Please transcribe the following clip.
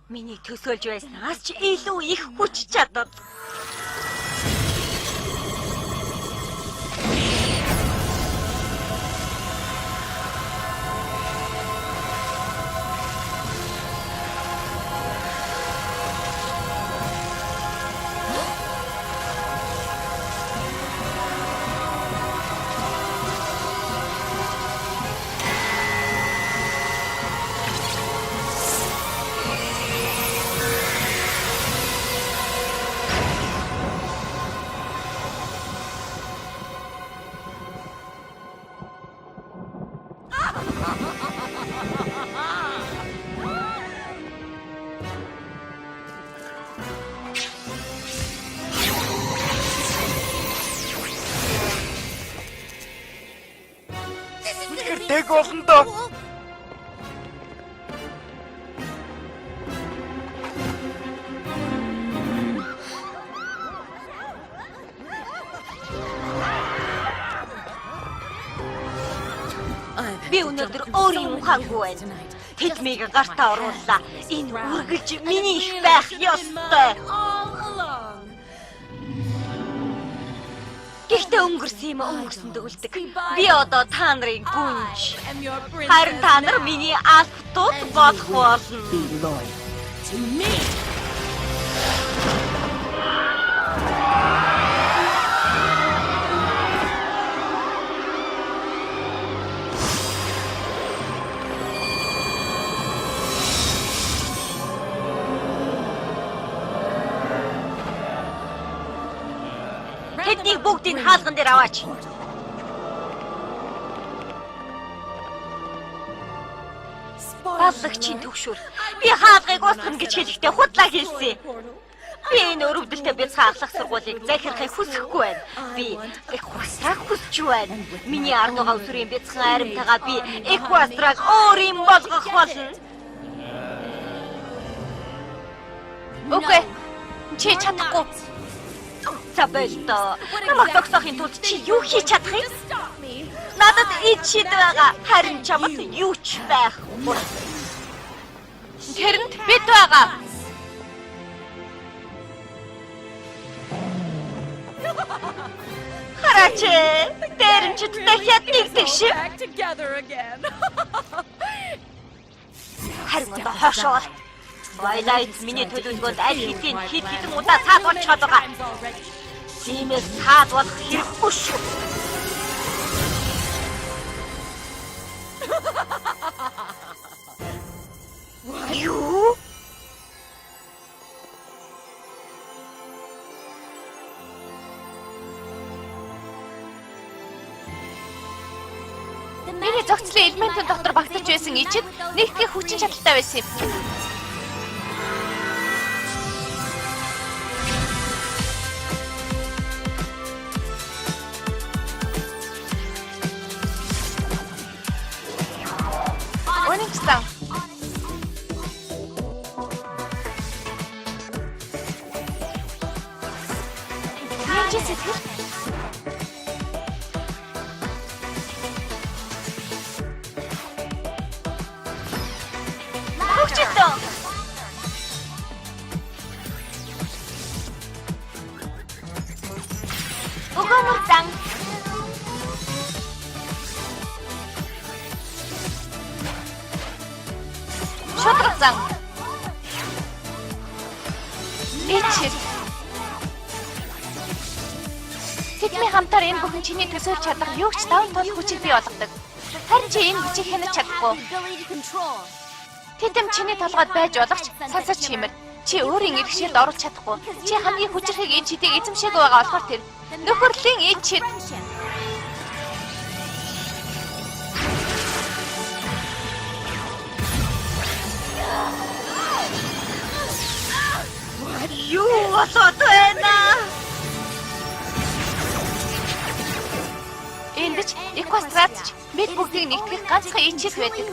Миний төсөөлж байснаас ч илүү их хүч чадвар. Тэг болно доо. Би өнөөдөр өөрийн ухаангүй байна. Тэдмийг гартаа орууллаа. Энэ үргэлж миний их байх ёстой. Гэхдээ өнгөрсөн юм өнгөрсөн дөгөлдөг. Би одоо та нарын гүнж. Харин та нар миний албатууд болох болно. Тэднийг бүгдийг хаалган дээр аваач. Баллагчийн төгшүүр. Би хаалгыг уусгана гэж хэлэхдээ худлаа хэлсэн. Би энэ өрөвдөлтөд бяцхан ахлах сургуулийг захирахыг хүсэхгүй байна. Би Эквастраг хүсэж байна. Миний ардугаа өсвөрийн бяцхан аримтайгаа би Эквастраг өөр юм болгох болно. Үгүй. Чи чадахгүй. Забэлтоо. Намайг тогтоохын тулд чи юу хийж чадах юм? Надад ичид байгаа. Харин чамд юу ч байхгүй. Тэрэнд бид байгаа. Хараач. Дээрэмчд дахиад нэгдэг шиг. Харин одоо хоошоо. Twilight миний төлөвлөгөөнд аль хэдийн хэд хэдэн удаа цаад болж байгаа. Тиймээс цаад болох хэрэггүй шүү. Юу? Миний зохицлын элементүүд дотор багтаж байсан ичид нэгтгэх хүчин чадалтай байсан юм. Унигсан. Яаж сэтгэл? Хөгжөлтөө. Угамурсан. Шодрогзан. Ичид. Тэдний хамтаар энэ бүхэн чиний төсөөлж чадах юу ч даван тул хүчийг бий болгодог. Харин чи энэ хүчийг хянаж чадахгүй. Тэдэм чиний толгойд байж болох ч сансаж чимэр. Чи өөрийн иргэшилд оруулах чадахгүй. Чи хамгийн хүчрэхийг энэ чидийг эзэмшээг байгаа болохоор тэр нөхөрлийн ичид. Юу болоод байна? Энд ч Эквастрад бид бүгдийг нэгтгэх ганцхан ичид байдаг.